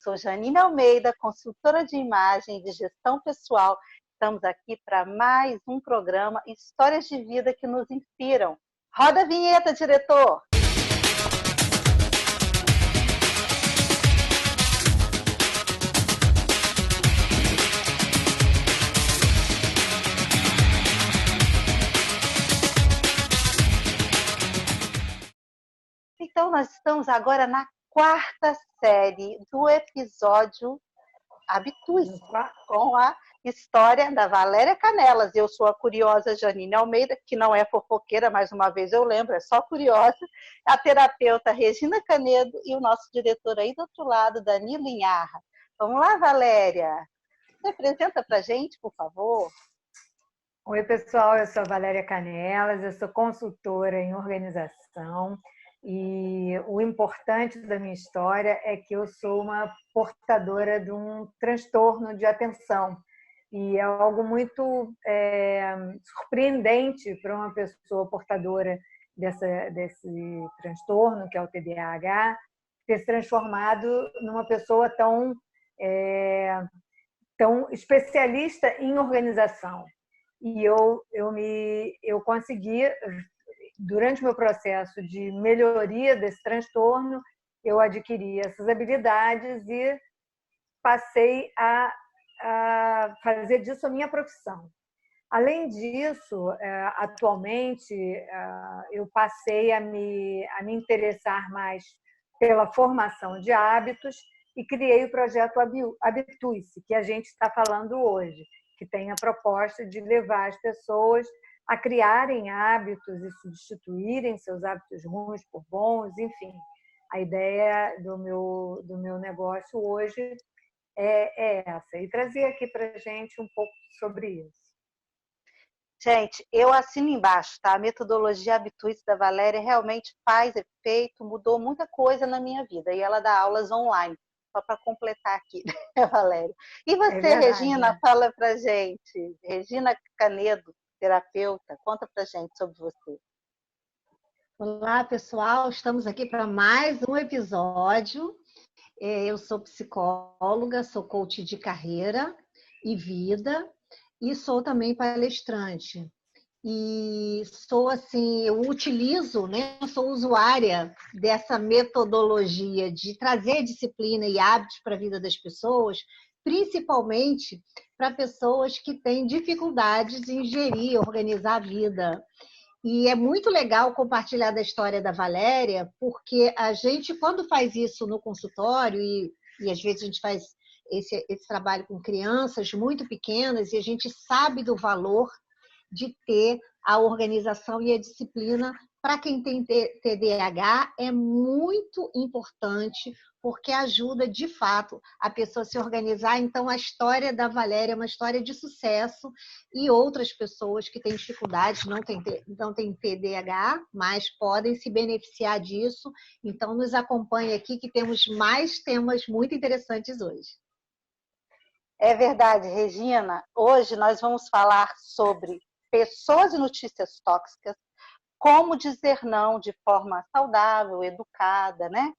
Sou Janine Almeida, consultora de imagem e de gestão pessoal. Estamos aqui para mais um programa Histórias de Vida que nos inspiram. Roda a vinheta, diretor! Então, nós estamos agora na quarta série do episódio Habitue-se, com a história da Valéria Canelas. Eu sou a curiosa Janine Almeida, que não é fofoqueira, mais uma vez eu lembro, é só curiosa, a terapeuta Regina Canedo e o nosso diretor aí do outro lado, Danilo Inharra. Vamos lá, Valéria? Se apresenta para a gente, por favor. Oi, pessoal, eu sou a Valéria Canelas, eu sou consultora em organização. E o importante da minha história é que eu sou uma portadora de um transtorno de atenção. E é algo muito surpreendente para uma pessoa portadora desse transtorno, que é o TDAH, ter se transformado numa pessoa tão especialista em organização. E eu consegui, durante o meu processo de melhoria desse transtorno, eu adquiri essas habilidades e passei a fazer disso a minha profissão. Além disso, atualmente, eu passei a me interessar mais pela formação de hábitos e criei o projeto Habitue-se, que a gente está falando hoje, que tem a proposta de levar as pessoas a criarem hábitos e substituírem seus hábitos ruins por bons, enfim. A ideia do meu negócio hoje é essa, e trazer aqui para a gente um pouco sobre isso. Gente, eu assino embaixo, tá? A metodologia Habitue-se da Valéria realmente faz efeito, mudou muita coisa na minha vida, e ela dá aulas online, só para completar aqui, né, Valéria? E você, verdade, Regina, né? Fala pra gente. Regina Canedo, terapeuta, conta pra gente sobre você. Olá, pessoal, estamos aqui para mais um episódio. Eu sou psicóloga, sou coach de carreira e vida e sou também palestrante. E sou assim, eu utilizo, né? Sou usuária dessa metodologia de trazer disciplina e hábitos para a vida das pessoas, principalmente para pessoas que têm dificuldades em gerir, organizar a vida. E é muito legal compartilhar da história da Valéria, porque a gente, quando faz isso no consultório, e às vezes a gente faz esse trabalho com crianças muito pequenas, e a gente sabe do valor de ter a organização e a disciplina. Para quem tem TDAH, é muito importante, porque ajuda, de fato, a pessoa a se organizar. Então, a história da Valéria é uma história de sucesso, e outras pessoas que têm dificuldades, não têm TDAH, mas podem se beneficiar disso. Então, nos acompanhe aqui, que temos mais temas muito interessantes hoje. É verdade, Regina. Hoje nós vamos falar sobre pessoas e notícias tóxicas, como dizer não de forma saudável, educada, né?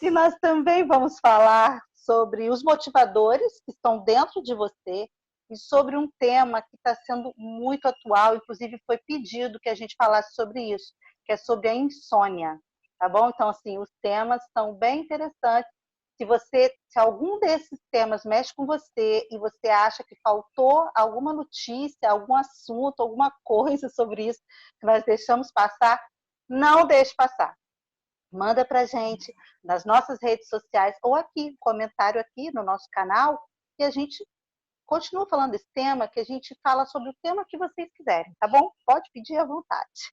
E nós também vamos falar sobre os motivadores que estão dentro de você e sobre um tema que está sendo muito atual, inclusive foi pedido que a gente falasse sobre isso, que é sobre a insônia, tá bom? Então, assim, os temas são bem interessantes. Se algum desses temas mexe com você e você acha que faltou alguma notícia, algum assunto, alguma coisa sobre isso que nós deixamos passar, não deixe passar. Manda pra gente nas nossas redes sociais ou aqui, comentário aqui no nosso canal, e a gente continua falando desse tema, que a gente fala sobre o tema que vocês quiserem, tá bom? Pode pedir à vontade.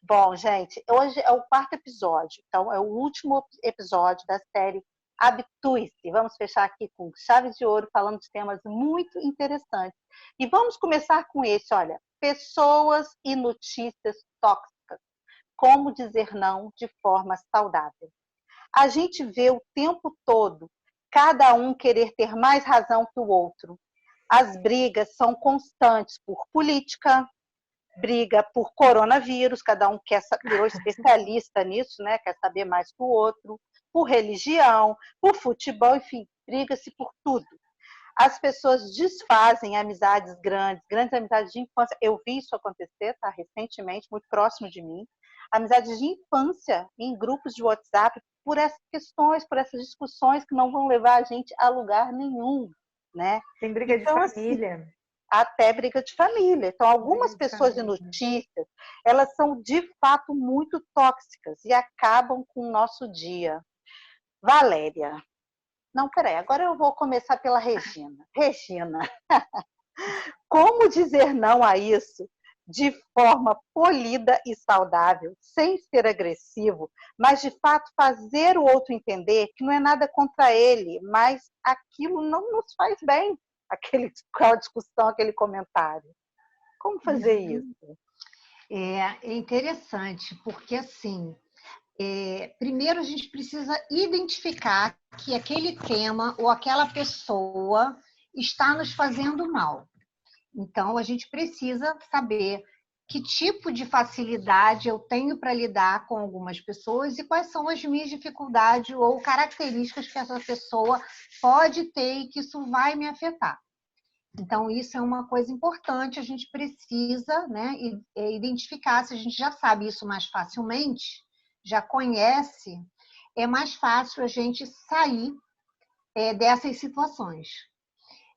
Bom, gente, hoje é o quarto episódio, então é o último episódio da série Habitue-se. Vamos fechar aqui com chave de ouro, falando de temas muito interessantes. E vamos começar com esse, olha, pessoas e notícias tóxicas. Como dizer não de forma saudável. A gente vê o tempo todo cada um querer ter mais razão que o outro. As brigas são constantes por política, briga por coronavírus, cada um virou especialista nisso, né? Quer saber mais que o outro. por religião, por futebol, enfim, briga-se por tudo. As pessoas desfazem amizades grandes, grandes amizades de infância. Eu vi isso acontecer, tá? Recentemente, muito próximo de mim. Amizades de infância em grupos de WhatsApp por essas questões, por essas discussões que não vão levar a gente a lugar nenhum, né? Tem briga de Então, assim, família. até briga de família. Então, algumas pessoas de notícias, elas são de fato muito tóxicas e acabam com o nosso dia. Valéria. Não, peraí, agora eu vou começar pela Regina. Regina, como dizer não a isso de forma polida e saudável, sem ser agressivo, mas de fato fazer o outro entender que não é nada contra ele, mas aquilo não nos faz bem, aquela discussão, aquele comentário. Como fazer isso? É interessante, porque assim, primeiro a gente precisa identificar que aquele tema ou aquela pessoa está nos fazendo mal. Então, a gente precisa saber que tipo de facilidade eu tenho para lidar com algumas pessoas e quais são as minhas dificuldades ou características que essa pessoa pode ter e que isso vai me afetar. Então, isso é uma coisa importante, a gente precisa, né, identificar. Se a gente já sabe isso mais facilmente, já conhece, é mais fácil a gente sair dessas situações.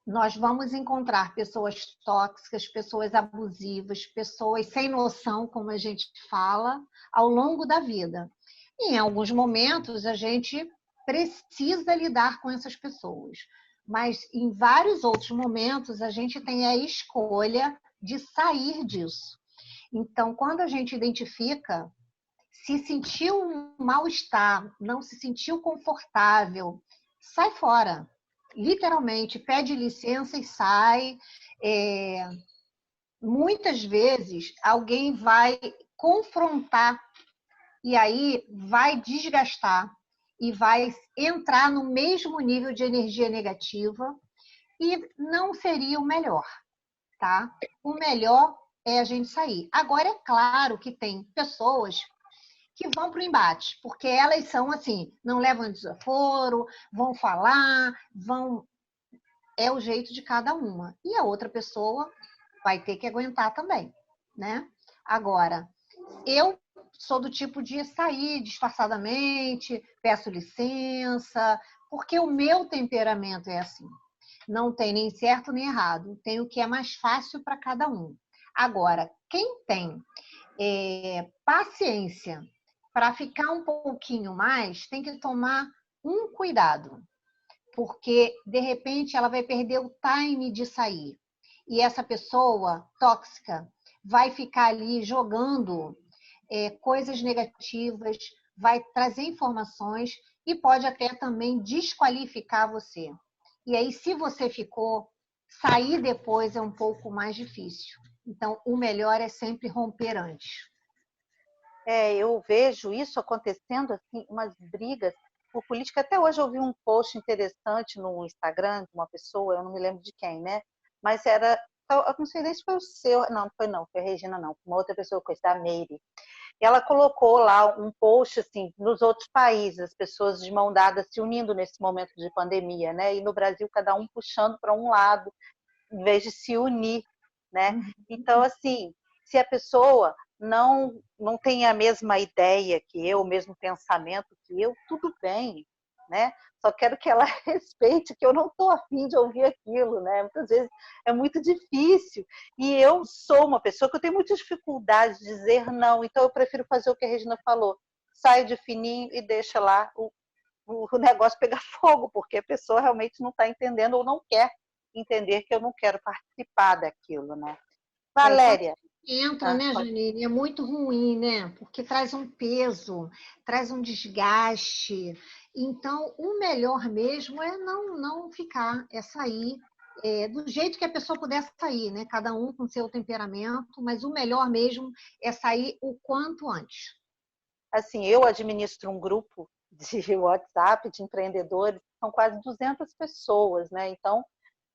Nós vamos encontrar pessoas tóxicas, pessoas abusivas, pessoas sem noção, como a gente fala, ao longo da vida. E em alguns momentos a gente precisa lidar com essas pessoas, mas em vários outros momentos a gente tem a escolha de sair disso. Então, quando a gente identifica, se sentiu um mal-estar, não se sentiu confortável, sai fora. Literalmente, pede licença e sai. Muitas vezes, alguém vai confrontar e aí vai desgastar e vai entrar no mesmo nível de energia negativa e não seria o melhor, tá? O melhor é a gente sair. Agora, é claro que tem pessoas que vão para o embate, porque elas são assim, não levam desaforo, vão falar, vão... É o jeito de cada uma. E a outra pessoa vai ter que aguentar também, né? Agora, eu sou do tipo de sair disfarçadamente, peço licença, porque o meu temperamento é assim. Não tem nem certo nem errado, tem o que é mais fácil para cada um. Agora, quem tem paciência para ficar um pouquinho mais, tem que tomar um cuidado, porque de repente ela vai perder o time de sair. E essa pessoa tóxica vai ficar ali jogando coisas negativas, vai trazer informações e pode até também desqualificar você. E aí, se você ficou, sair depois é um pouco mais difícil. Então, o melhor é sempre romper antes. Eu vejo isso acontecendo, assim, umas brigas por política. Até hoje eu vi um post interessante no Instagram de uma pessoa, eu não me lembro de quem, né? Mas era, eu não sei nem se foi o seu, não, foi a Regina não, uma outra pessoa que foi a Meire. E ela colocou lá um post, assim, nos outros países, as pessoas de mão dada se unindo nesse momento de pandemia, né? E no Brasil, cada um puxando para um lado, em vez de se unir, né? Então, assim, se a pessoa não tem a mesma ideia que eu, o mesmo pensamento que eu, tudo bem, né? Só quero que ela respeite que eu não estou afim de ouvir aquilo, né? Muitas vezes é muito difícil. E eu sou uma pessoa que eu tenho muita dificuldade de dizer não, então eu prefiro fazer o que a Regina falou. Saio de fininho e deixa lá o negócio pegar fogo, porque a pessoa realmente não está entendendo ou não quer entender que eu não quero participar daquilo, né? Valéria. Entra, né, Janine? É muito ruim, né? Porque traz um peso, traz um desgaste. Então, o melhor mesmo é não ficar, é sair do jeito que a pessoa puder sair, né? Cada um com seu temperamento, mas o melhor mesmo é sair o quanto antes. Assim, eu administro um grupo de WhatsApp de empreendedores, são quase 200 pessoas, né? Então,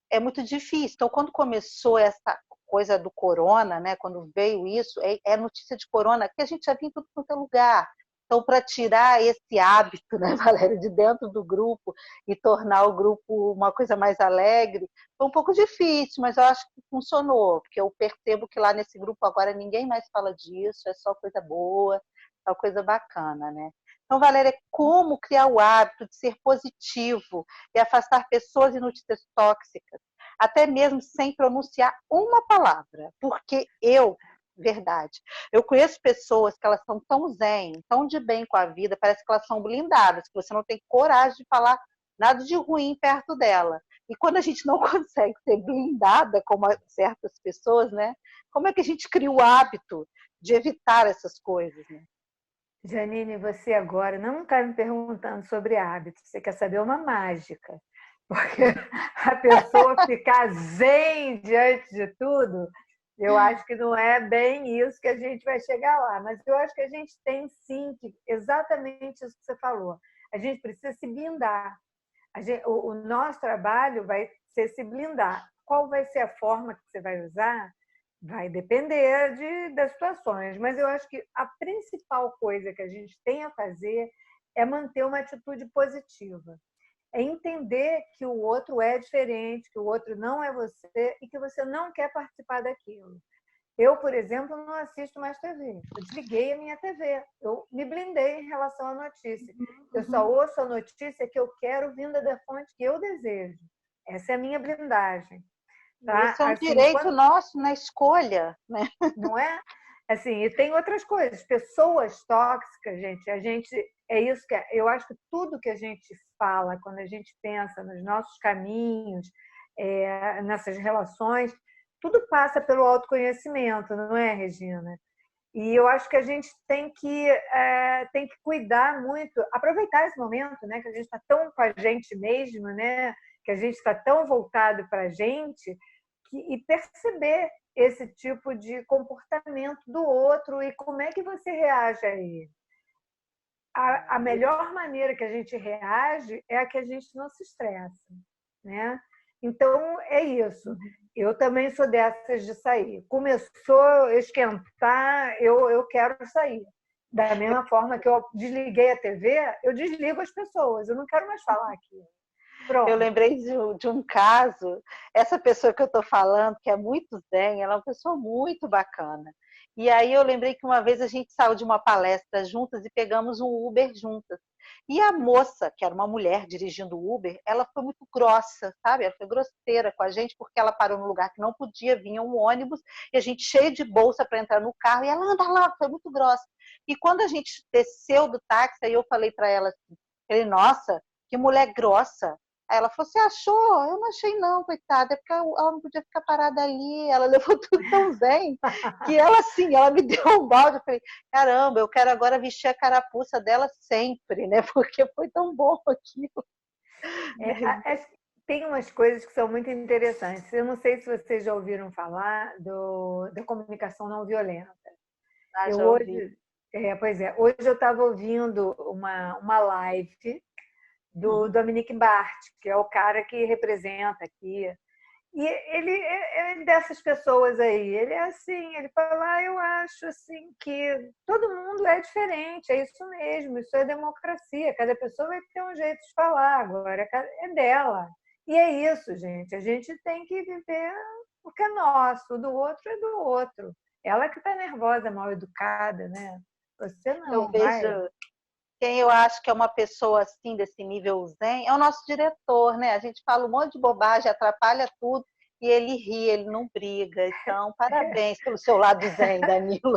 é muito difícil. Então, quando começou essa coisa do corona, né? Quando veio isso, é notícia de corona, que a gente já viu em tudo quanto é lugar. Então, para tirar esse hábito, né, Valéria, de dentro do grupo e tornar o grupo uma coisa mais alegre, foi um pouco difícil, mas eu acho que funcionou, porque eu percebo que lá nesse grupo agora ninguém mais fala disso, é só coisa boa, é uma coisa bacana, né? Então, Valéria, como criar o hábito de ser positivo e afastar pessoas e notícias tóxicas, até mesmo sem pronunciar uma palavra? Porque verdade, eu conheço pessoas que elas são tão zen, tão de bem com a vida, parece que elas são blindadas, que você não tem coragem de falar nada de ruim perto dela. E quando a gente não consegue ser blindada, como certas pessoas, né? Como é que a gente cria o hábito de evitar essas coisas, né? Janine, você agora não está me perguntando sobre hábitos, você quer saber uma mágica. Porque a pessoa ficar zen diante de tudo, eu acho que não é bem isso que a gente vai chegar lá. Mas eu acho que a gente tem sim, exatamente isso que você falou. A gente precisa se blindar. O nosso trabalho vai ser se blindar. Qual vai ser a forma que você vai usar? Vai depender das situações, mas eu acho que a principal coisa que a gente tem a fazer é manter uma atitude positiva. É entender que o outro é diferente, que o outro não é você e que você não quer participar daquilo. Eu, por exemplo, não assisto mais TV. Eu desliguei a minha TV. Eu me blindei em relação à notícia. Eu só ouço a notícia que eu quero vinda da fonte que eu desejo. Essa é a minha blindagem. Tá? Isso é um Assim, direito nosso na escolha, né? Não é? Assim, e tem outras coisas. Pessoas tóxicas, é isso que eu acho que tudo que a gente fala quando a gente pensa nos nossos caminhos, nessas relações, tudo passa pelo autoconhecimento, não é, Regina? E eu acho que a gente tem que cuidar muito, aproveitar esse momento, né, que a gente está tão com a gente mesmo, né, que a gente está tão voltado para a gente, e perceber esse tipo de comportamento do outro e como é que você reage a ele. A melhor maneira que a gente reage é a que a gente não se estressa, né? Então, é isso. Eu também sou dessas de sair. Começou a esquentar, eu quero sair. Da mesma forma que eu desliguei a TV, eu desligo as pessoas. Eu não quero mais falar aqui. Pronto. Eu lembrei de um caso, essa pessoa que eu estou falando, que é muito zen, ela é uma pessoa muito bacana. E aí eu lembrei que uma vez a gente saiu de uma palestra juntas e pegamos um Uber juntas. E a moça, que era uma mulher dirigindo o Uber, ela foi muito grossa, sabe? Ela foi grosseira com a gente, porque ela parou num lugar que não podia, vinha um ônibus, e a gente cheio de bolsa para entrar no carro, e ela anda lá, foi muito grossa. E quando a gente desceu do táxi, aí eu falei para ela assim, nossa, que mulher grossa. Aí ela falou, você achou? Eu não achei não, coitada, é porque ela não podia ficar parada ali, ela levou tudo tão bem, que ela assim, ela me deu um balde, eu falei, caramba, eu quero agora vestir a carapuça dela sempre, né, porque foi tão bom aquilo. Tem umas coisas que são muito interessantes, eu não sei se vocês já ouviram falar da comunicação não violenta. Já ouvi. Hoje eu estava ouvindo uma live do Dominique Bart, que é o cara que representa aqui. E ele é dessas pessoas aí. Ele é assim, ele fala, eu acho assim que todo mundo é diferente, é isso mesmo, isso é democracia, cada pessoa vai ter um jeito de falar, agora é dela. E é isso, gente, a gente tem que viver o que é nosso, o do outro é do outro. Ela que está nervosa, mal educada, né? Você não, eu vejo. Quem eu acho que é uma pessoa assim, desse nível zen, é o nosso diretor, né? A gente fala um monte de bobagem, atrapalha tudo, e ele ri, ele não briga. Então, parabéns pelo seu lado zen, Danilo.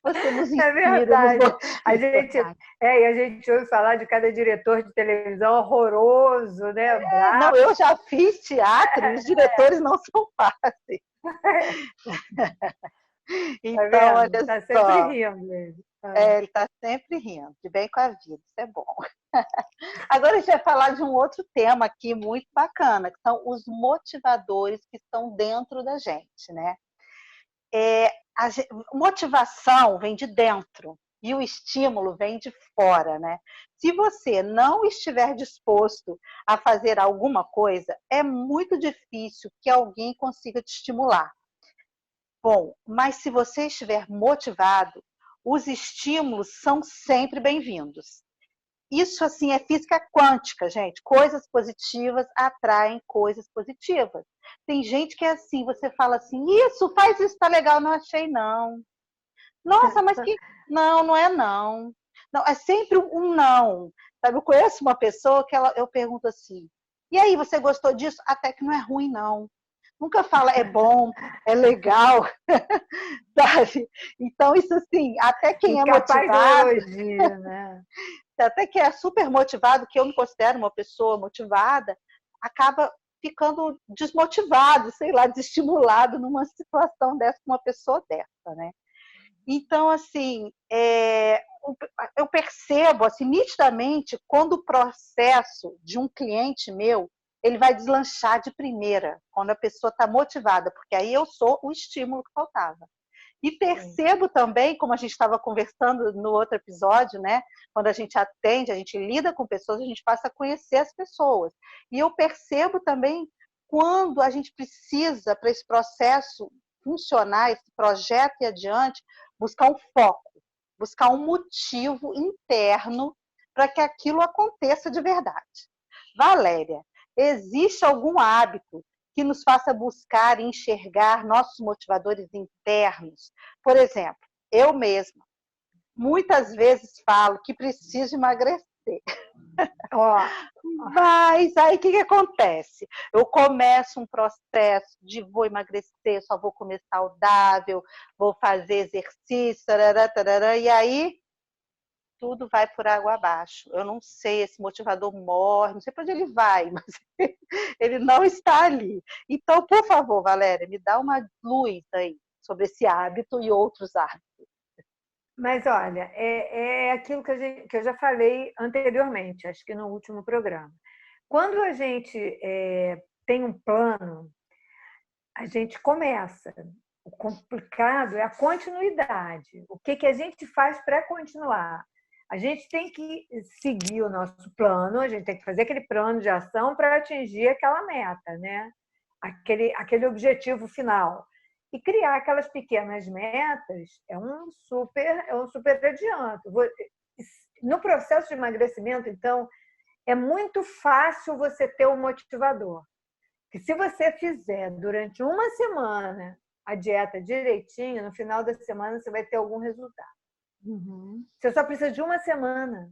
Você nos inspira. É verdade. A gente ouve falar de cada diretor de televisão horroroso, né? Não, eu já fiz teatro, os diretores não são fáceis. Então, olha tá sempre só. rindo ele. Ele está sempre rindo, de bem com a vida, isso é bom. Agora a gente vai falar de um outro tema aqui muito bacana, que são os motivadores que estão dentro da gente, né? Motivação vem de dentro e o estímulo vem de fora, né? Se você não estiver disposto a fazer alguma coisa, é muito difícil que alguém consiga te estimular. Bom, mas se você estiver motivado, os estímulos são sempre bem-vindos. Isso, assim, é física quântica, gente. Coisas positivas atraem coisas positivas. Tem gente que é assim, você fala assim, isso, faz isso, tá legal. Não achei, não. Nossa, mas que... Não, não é não. Não, é sempre um não. Sabe, eu conheço uma pessoa que eu pergunto assim, e aí, você gostou disso? Até que não é ruim, não. Nunca fala é bom, é legal, sabe? Então, isso assim, até quem é Incapaz do motivado, elogio, né? até quem é super motivado, que eu me considero uma pessoa motivada, acaba ficando desmotivado, sei lá, desestimulado numa situação dessa, com uma pessoa dessa, né? Então, assim, eu percebo assim, nitidamente quando o processo de um cliente meu ele vai deslanchar de primeira, quando a pessoa está motivada, porque aí eu sou o estímulo que faltava. E percebo também, como a gente estava conversando no outro episódio, né? Quando a gente atende, a gente lida com pessoas, a gente passa a conhecer as pessoas. E eu percebo também quando a gente precisa, para esse processo funcionar, esse projeto ir adiante, buscar um foco, buscar um motivo interno para que aquilo aconteça de verdade. Valéria, existe algum hábito que nos faça buscar e enxergar nossos motivadores internos? Por exemplo, eu mesma, muitas vezes falo que preciso emagrecer. Ó, Mas aí o que acontece? Eu começo um processo de vou emagrecer, só vou comer saudável, vou fazer exercício, tarará, tarará, e aí tudo vai por água abaixo. Eu não sei, esse motivador morre, não sei para onde ele vai, mas ele não está ali. Então, por favor, Valéria, me dá uma luz aí sobre esse hábito e outros hábitos. mas olha, é aquilo que eu já falei anteriormente, acho que no último programa. Quando a gente tem um plano, a gente começa. O complicado é a continuidade. O que a gente faz para continuar? A gente tem que seguir o nosso plano, a gente tem que fazer aquele plano de ação para atingir aquela meta, né? Aquele objetivo final. E criar aquelas pequenas metas é um super adianto. No processo de emagrecimento, então, é muito fácil você ter um motivador. Que se você fizer durante uma semana a dieta direitinho, no final da semana você vai ter algum resultado. Uhum. Você só precisa de uma semana.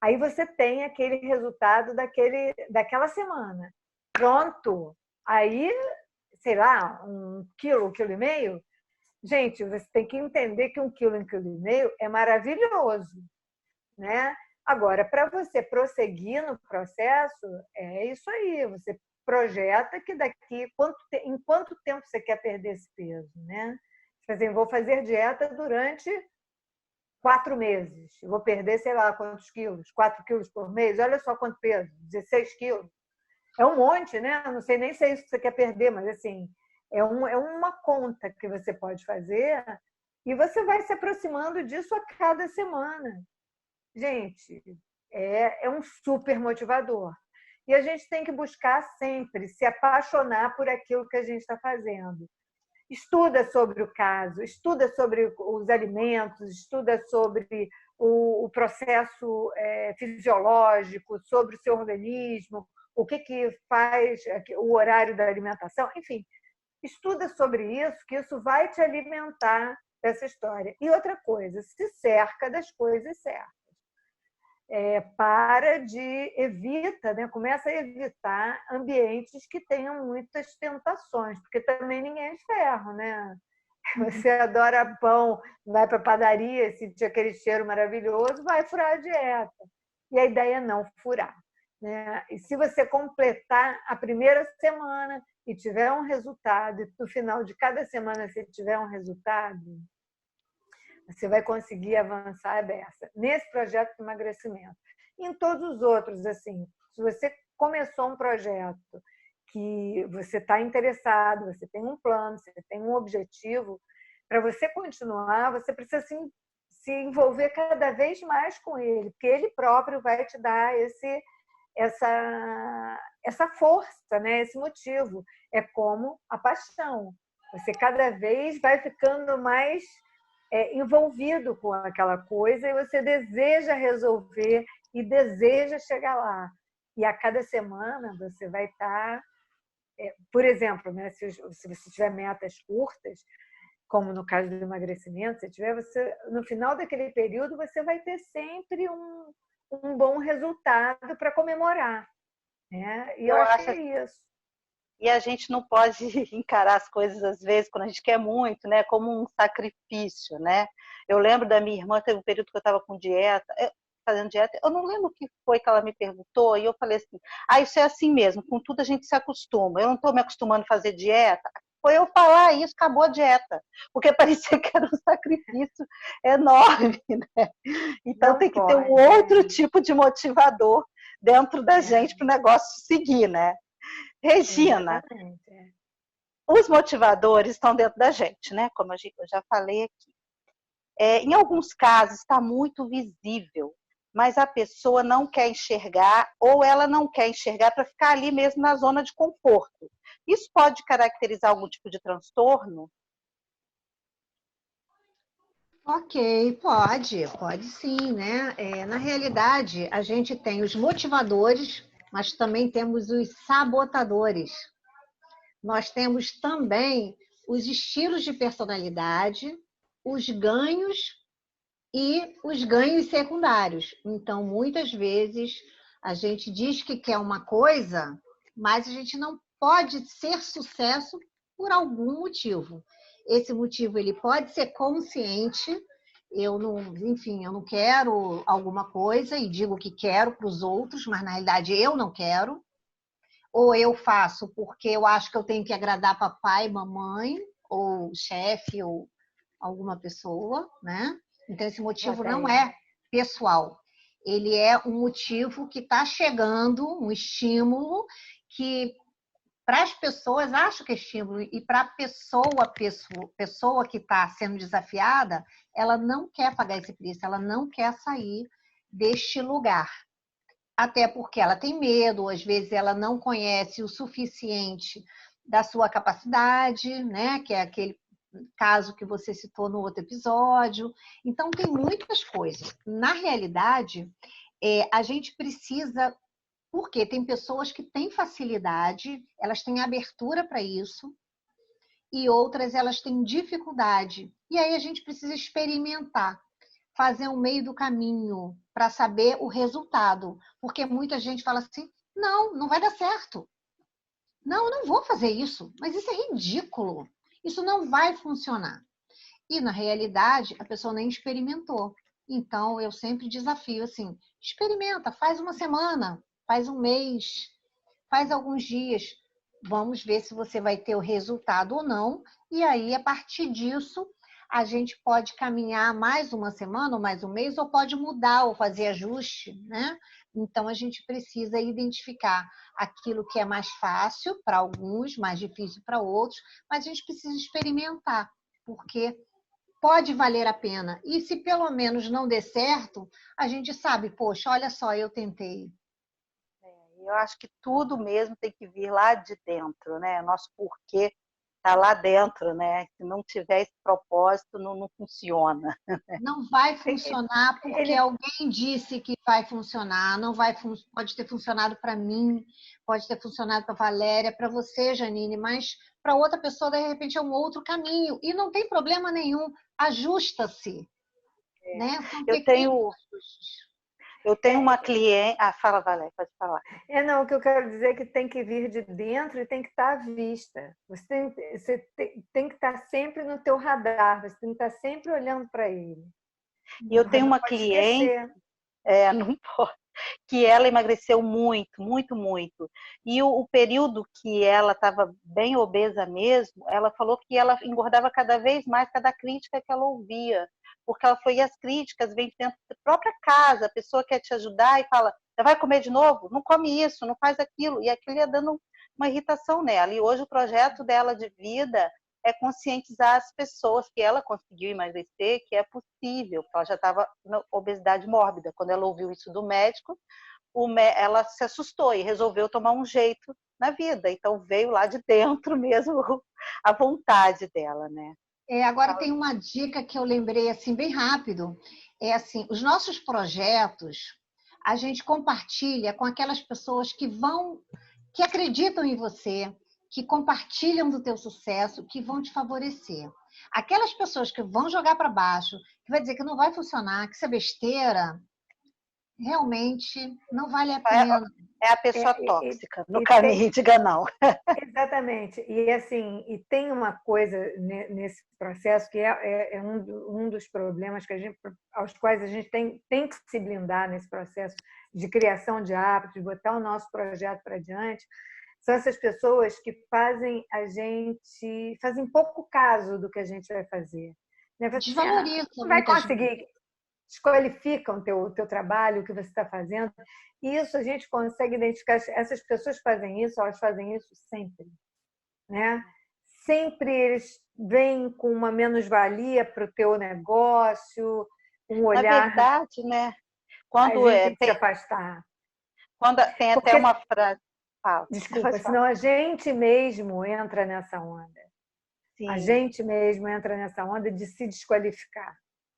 Aí você tem aquele resultado daquela semana. Pronto. Aí, sei lá, 1 quilo e meio. Gente, você tem que entender que 1 quilo e meio é maravilhoso, né? Agora, para você prosseguir no processo, é isso aí. Você projeta que em quanto tempo você quer perder esse peso, né? Tipo assim, vou fazer dieta durante 4 meses. Eu vou perder, sei lá, quantos quilos? 4 quilos por mês? Olha só quanto peso, 16 quilos. É um monte, né? Não sei nem se é isso que você quer perder, mas assim, é uma conta que você pode fazer e você vai se aproximando disso a cada semana. Gente, é um super motivador. E a gente tem que buscar sempre se apaixonar por aquilo que a gente está fazendo. Estuda sobre o caso, estuda sobre os alimentos, estuda sobre o processo fisiológico, sobre o seu organismo, o que faz o horário da alimentação, enfim, estuda sobre isso, que isso vai te alimentar dessa história. E outra coisa, se cerca das coisas certas. Evita, né? Começa a evitar ambientes que tenham muitas tentações, porque também ninguém é de ferro, né? Você adora pão, vai para a padaria, sentir aquele cheiro maravilhoso, vai furar a dieta. E a ideia é não furar, né? E se você completar a primeira semana e tiver um resultado, e no final de cada semana você tiver um resultado, você vai conseguir avançar dessa, nesse projeto de emagrecimento. E em todos os outros, assim, se você começou um projeto que você está interessado, você tem um plano, você tem um objetivo, para você continuar, você precisa se envolver cada vez mais com ele, porque ele próprio vai te dar essa força, né? Esse motivo. É como a paixão. Você cada vez vai ficando mais envolvido com aquela coisa e você deseja resolver e deseja chegar lá. E a cada semana você vai estar... por exemplo, né, se você tiver metas curtas, como no caso do emagrecimento, no final daquele período você vai ter sempre um bom resultado para comemorar. Né? E eu acho que é isso. E a gente não pode encarar as coisas, às vezes, quando a gente quer muito, né, como um sacrifício, né? Eu lembro da minha irmã, teve um período que eu estava com dieta, fazendo dieta, eu não lembro o que foi que ela me perguntou, e eu falei assim, isso é assim mesmo, com tudo a gente se acostuma, eu não estou me acostumando a fazer dieta. Foi eu falar isso, acabou a dieta, porque parecia que era um sacrifício enorme, né? Então não tem que pode, ter um outro tipo de motivador dentro da gente para o negócio seguir, né? Regina, os motivadores estão dentro da gente, né? Como eu já falei aqui. Em alguns casos está muito visível, mas a pessoa não quer enxergar ou ela não quer enxergar para ficar ali mesmo na zona de conforto. Isso pode caracterizar algum tipo de transtorno? Ok, pode sim, né? Na realidade, a gente tem os motivadores, mas também temos os sabotadores. Nós temos também os estilos de personalidade, os ganhos e os ganhos secundários. Então, muitas vezes, a gente diz que quer uma coisa, mas a gente não pode ser sucesso por algum motivo. Esse motivo ele pode ser consciente, eu não quero alguma coisa e digo que quero para os outros, mas na realidade eu não quero. Ou eu faço porque eu acho que eu tenho que agradar papai, mamãe, ou chefe, ou alguma pessoa, né? Então, esse motivo não é pessoal. Ele é um motivo que está chegando, um estímulo que, para as pessoas, acho que é estímulo, e para a pessoa que está sendo desafiada, ela não quer pagar esse preço, ela não quer sair deste lugar. Até porque ela tem medo, ou às vezes ela não conhece o suficiente da sua capacidade, né? Que é aquele caso que você citou no outro episódio. Então, tem muitas coisas. Na realidade, a gente precisa... Porque tem pessoas que têm facilidade, elas têm abertura para isso, e outras elas têm dificuldade. E aí a gente precisa experimentar, fazer um meio do caminho para saber o resultado. Porque muita gente fala assim, não vai dar certo. Não, eu não vou fazer isso. Mas isso é ridículo. Isso não vai funcionar. E, na realidade, a pessoa nem experimentou. Então, eu sempre desafio assim, experimenta, faz uma semana, faz um mês, faz alguns dias. Vamos ver se você vai ter o resultado ou não. E aí, a partir disso, a gente pode caminhar mais uma semana ou mais um mês, ou pode mudar ou fazer ajuste, né? Então, a gente precisa identificar aquilo que é mais fácil para alguns, mais difícil para outros, mas a gente precisa experimentar, porque pode valer a pena. E se pelo menos não der certo, a gente sabe, poxa, olha só, eu tentei. Eu acho que tudo mesmo tem que vir lá de dentro, né? Nosso porquê está lá dentro, né? Se não tiver esse propósito, não funciona. Não vai funcionar porque alguém disse que vai funcionar. Não vai, pode ter funcionado para mim, pode ter funcionado para Valéria, para você, Janine, mas para outra pessoa, de repente, é um outro caminho. E não tem problema nenhum. Ajusta-se. Né? Eu tenho uma cliente... fala, Valéria, pode falar. Não, o que eu quero dizer é que tem que vir de dentro e tem que estar à vista. Você tem que estar sempre no teu radar, você tem que estar sempre olhando para ele. E eu tenho uma cliente... não pode. Que ela emagreceu muito, muito, muito. E o período que ela estava bem obesa mesmo, ela falou que ela engordava cada vez mais, cada crítica que ela ouvia. Porque ela foi, e as críticas vêm dentro da própria casa, a pessoa quer te ajudar e fala, já vai comer de novo? Não come isso, não faz aquilo. E aquilo ia dando uma irritação nela. E hoje o projeto dela de vida é conscientizar as pessoas que ela conseguiu emagrecer, que é possível, porque ela já estava na obesidade mórbida. Quando ela ouviu isso do médico, ela se assustou e resolveu tomar um jeito na vida. Então veio lá de dentro mesmo a vontade dela, né? Agora tem uma dica que eu lembrei assim bem rápido. É assim, os nossos projetos a gente compartilha com aquelas pessoas que acreditam em você, que compartilham do teu sucesso, que vão te favorecer. Aquelas pessoas que vão jogar para baixo, que vai dizer que não vai funcionar, que isso é besteira, realmente não vale a pena. É a pessoa tóxica no caminho, diga não. Exatamente. E assim, e tem uma coisa nesse processo que é um dos problemas aos quais a gente tem que se blindar nesse processo de criação de hábitos, de botar o nosso projeto para diante, são essas pessoas que fazem pouco caso do que a gente vai fazer. Né? Desvalorizam. Você vai conseguir, desqualificam o teu trabalho, o que você está fazendo. E isso a gente consegue identificar. Essas pessoas fazem isso, elas fazem isso sempre. Né? Sempre eles vêm com uma menos-valia para o teu negócio, um olhar... Na verdade, né? Quando a gente tem que se afastar. Quando tem até Porque, uma frase... Desculpa, senão a gente mesmo entra nessa onda. Sim. A gente mesmo entra nessa onda de se desqualificar.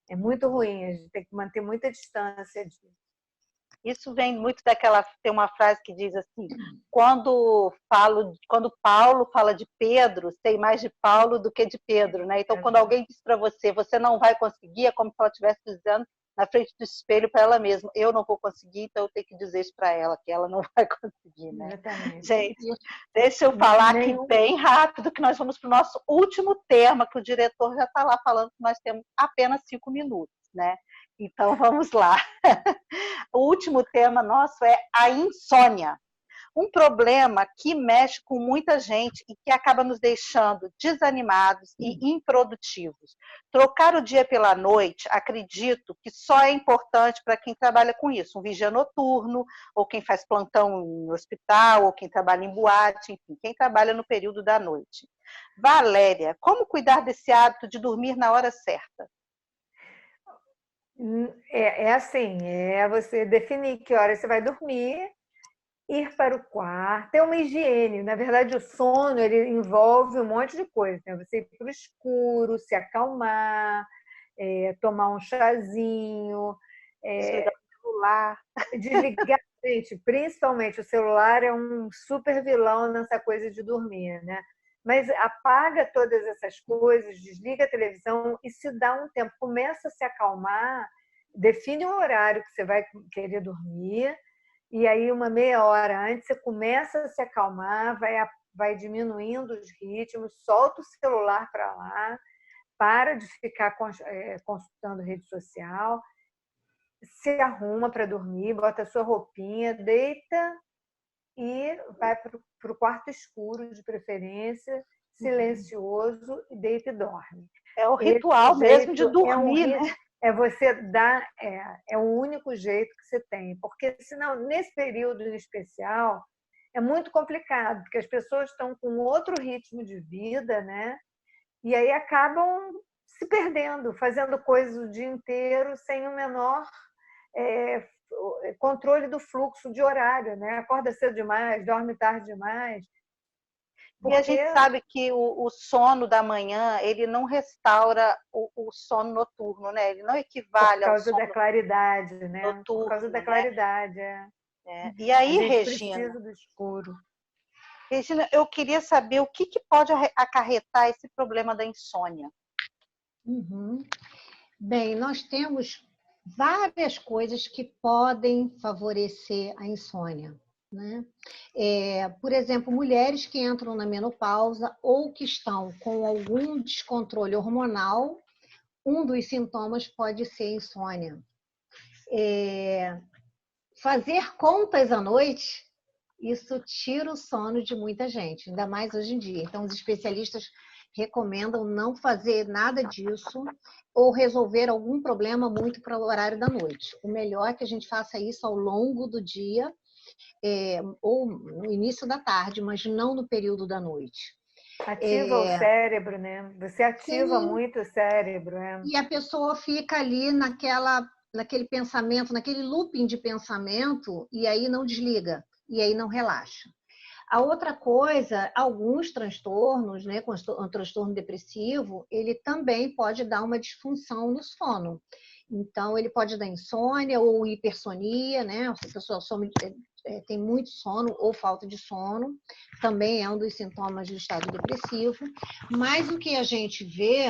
É muito ruim, a gente tem que manter muita distância disso. Isso vem muito tem uma frase que diz assim, quando Paulo fala de Pedro, tem mais de Paulo do que de Pedro, né? Então, quando alguém diz para você não vai conseguir, é como se ela estivesse dizendo na frente do espelho para ela mesma, eu não vou conseguir, então eu tenho que dizer isso para ela, que ela não vai conseguir, né? Exatamente. Gente, deixa eu falar aqui bem rápido, que nós vamos para o nosso último tema, que o diretor já está lá falando que nós temos apenas 5 minutos, né? Então, vamos lá. O último tema nosso é a insônia. Um problema que mexe com muita gente e que acaba nos deixando desanimados e improdutivos. Trocar o dia pela noite, acredito que só é importante para quem trabalha com isso. Um vigia noturno, ou quem faz plantão em hospital, ou quem trabalha em boate, enfim, quem trabalha no período da noite. Valéria, como cuidar desse hábito de dormir na hora certa? Assim, você definir que hora você vai dormir, ir para o quarto, ter uma higiene. Na verdade, o sono ele envolve um monte de coisa. Né? Você ir para o escuro, se acalmar, tomar um chazinho, desligar o celular. Desligar, gente, principalmente o celular é um super vilão nessa coisa de dormir, né? Mas apaga todas essas coisas, desliga a televisão e se dá um tempo, começa a se acalmar, define um horário que você vai querer dormir, e aí uma meia hora antes você começa a se acalmar, vai diminuindo os ritmos, solta o celular para lá, para de ficar consultando rede social, se arruma para dormir, bota a sua roupinha, deita e vai para o quarto escuro, de preferência, silencioso, e deita e dorme. É o ritual mesmo de dormir, né? Você dar, é o único jeito que você tem, porque senão, nesse período em especial, é muito complicado, porque as pessoas estão com outro ritmo de vida, né? E aí acabam se perdendo, fazendo coisas o dia inteiro sem o menor controle do fluxo de horário, né? Acorda cedo demais, dorme tarde demais. Porque... E a gente sabe que o sono da manhã, ele não restaura o sono noturno, né? Ele não equivale ao sono... Por causa da claridade, né? Noturno, por causa da claridade, E aí, a gente Regina... precisa do escuro. Regina, eu queria saber o que pode acarretar esse problema da insônia. Bem, nós temos várias coisas que podem favorecer a insônia. Né? Por exemplo, mulheres que entram na menopausa ou que estão com algum descontrole hormonal, um dos sintomas pode ser insônia. Fazer compras à noite, isso tira o sono de muita gente, ainda mais hoje em dia. Então, os especialistas recomendam não fazer nada disso ou resolver algum problema muito para o horário da noite. O melhor é que a gente faça isso ao longo do dia, ou no início da tarde, mas não no período da noite. Ativa o cérebro, né? Você ativa muito o cérebro. E a pessoa fica ali naquele pensamento, naquele looping de pensamento, e aí não desliga, e aí não relaxa. A outra coisa, alguns transtornos, né, com um transtorno depressivo, ele também pode dar uma disfunção no sono. Então, ele pode dar insônia ou hipersonia, né? A pessoa tem muito sono ou falta de sono, também é um dos sintomas do estado depressivo. Mas o que a gente vê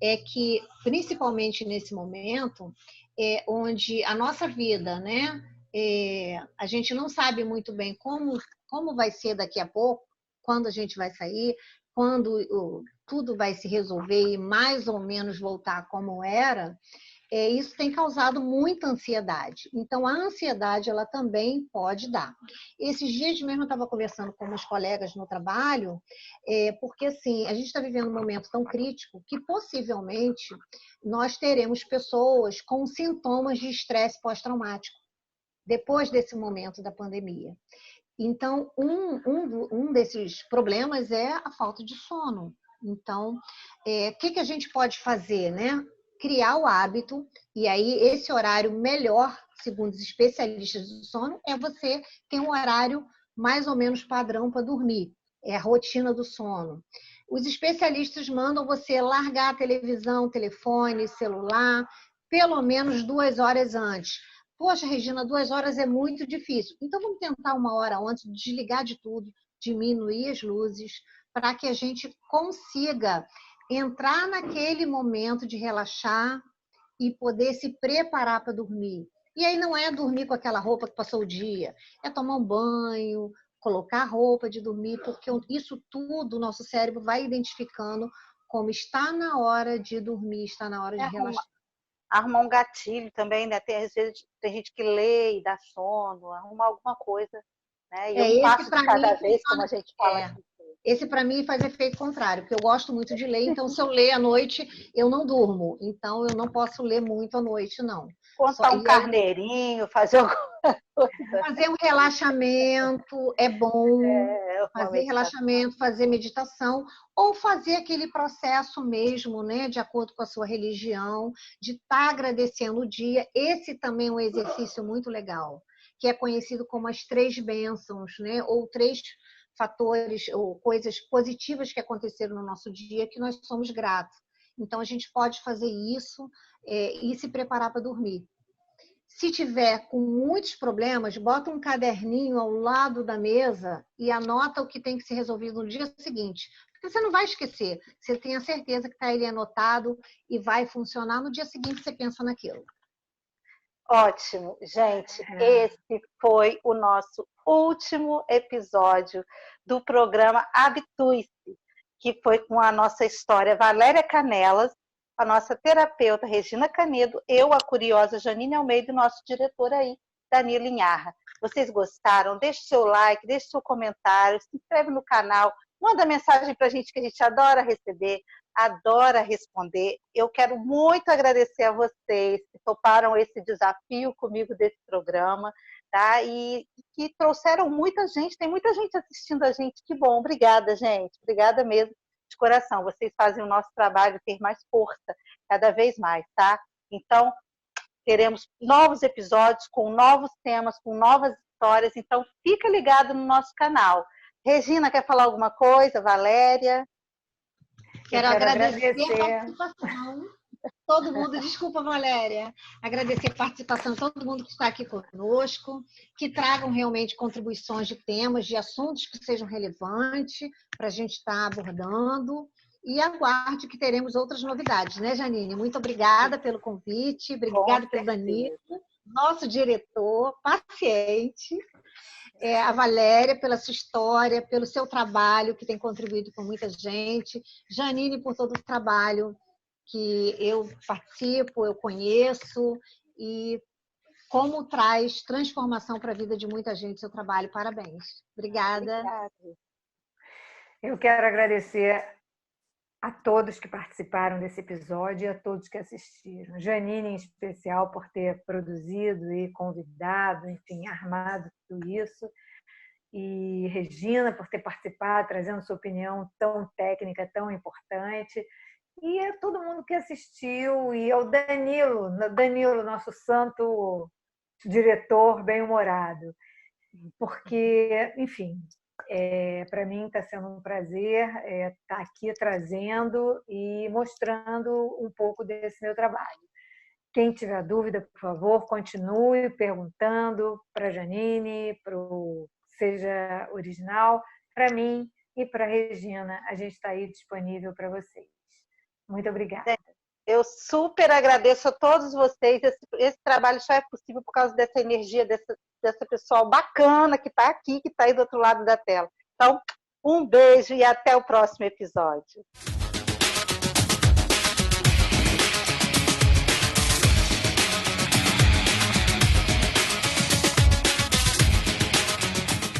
é que, principalmente nesse momento, onde a nossa vida, né? A gente não sabe muito bem como vai ser daqui a pouco, quando a gente vai sair, quando tudo vai se resolver e mais ou menos voltar como era, isso tem causado muita ansiedade. Então, a ansiedade, ela também pode dar. Esses dias mesmo eu estava conversando com umas colegas no trabalho, porque assim, a gente está vivendo um momento tão crítico que possivelmente nós teremos pessoas com sintomas de estresse pós-traumático depois desse momento da pandemia. Então, um desses problemas é a falta de sono. Então, o que a gente pode fazer, né? Criar o hábito, e aí esse horário melhor, segundo os especialistas do sono, é você ter um horário mais ou menos padrão para dormir. É a rotina do sono. Os especialistas mandam você largar a televisão, telefone, celular, pelo menos 2 horas antes. Poxa, Regina, 2 horas é muito difícil. Então, vamos tentar 1 hora antes, desligar de tudo, diminuir as luzes, para que a gente consiga entrar naquele momento de relaxar e poder se preparar para dormir. E aí não é dormir com aquela roupa que passou o dia, é tomar um banho, colocar a roupa de dormir, porque isso tudo o nosso cérebro vai identificando como está na hora de dormir, está na hora de relaxar. Arrumar um gatilho também, né? Às vezes tem gente que lê e dá sono, arrumar alguma coisa, né? E um passo de cada vez, como a gente fala. Esse, para mim, faz efeito contrário, porque eu gosto muito de ler, então se eu ler à noite, eu não durmo. Então, eu não posso ler muito à noite, não. Contar um carneirinho, fazer alguma coisa. Fazer um relaxamento é bom. Fazer relaxamento, fazer meditação, ou fazer aquele processo mesmo, né, de acordo com a sua religião, de estar agradecendo o dia. Esse também é um exercício muito legal, que é conhecido como as 3 bênçãos, né, ou 3 fatores ou coisas positivas que aconteceram no nosso dia que nós somos gratos. Então, a gente pode fazer isso e se preparar para dormir. Se tiver com muitos problemas, bota um caderninho ao lado da mesa e anota o que tem que ser resolvido no dia seguinte. Porque você não vai esquecer. Você tem a certeza que está ali anotado e vai funcionar. No dia seguinte, você pensa naquilo. Ótimo. Gente, esse foi o nosso último episódio do programa Habitue-se, que foi com a nossa história Valéria Canelas, a nossa terapeuta Regina Canedo, eu, a curiosa Janine Almeida e o nosso diretor aí, Danilo Inharra. Vocês gostaram? Deixe seu like, deixe seu comentário, se inscreve no canal, manda mensagem para a gente que a gente adora receber, adora responder. Eu quero muito agradecer a vocês que toparam esse desafio comigo desse programa, tá? E que trouxeram muita gente, tem muita gente assistindo a gente, que bom. Obrigada, gente. Obrigada mesmo. De coração, vocês fazem o nosso trabalho ter mais força cada vez mais, tá? Então, teremos novos episódios com novos temas, com novas histórias, então fica ligado no nosso canal. Regina, quer falar alguma coisa? Valéria? Quero agradecer a participação. Todo mundo, desculpa, Valéria, agradecer a participação de todo mundo que está aqui conosco, que tragam realmente contribuições de temas, de assuntos que sejam relevantes para a gente estar abordando, e aguarde que teremos outras novidades, né, Janine? Muito obrigada pelo convite, obrigada pelo Danilo, nosso diretor, paciente, a Valéria pela sua história, pelo seu trabalho, que tem contribuído com muita gente, Janine por todo o trabalho que eu participo, eu conheço, e como traz transformação para a vida de muita gente seu trabalho. Parabéns. Obrigada. Eu quero agradecer a todos que participaram desse episódio e a todos que assistiram. Janine, em especial, por ter produzido e convidado, enfim, armado tudo isso. E Regina, por ter participado, trazendo sua opinião tão técnica, tão importante. E a todo mundo que assistiu, e ao Danilo, nosso santo diretor bem-humorado. Porque, enfim, Para mim está sendo um prazer estar aqui trazendo e mostrando um pouco desse meu trabalho. Quem tiver dúvida, por favor, continue perguntando para a Janine, para o Seja Original, para mim e para a Regina. A gente está aí disponível para vocês. Muito obrigada. Eu super agradeço a todos vocês. Esse trabalho só é possível por causa dessa energia, dessa pessoal bacana que está aqui, que está aí do outro lado da tela. Então, um beijo e até o próximo episódio.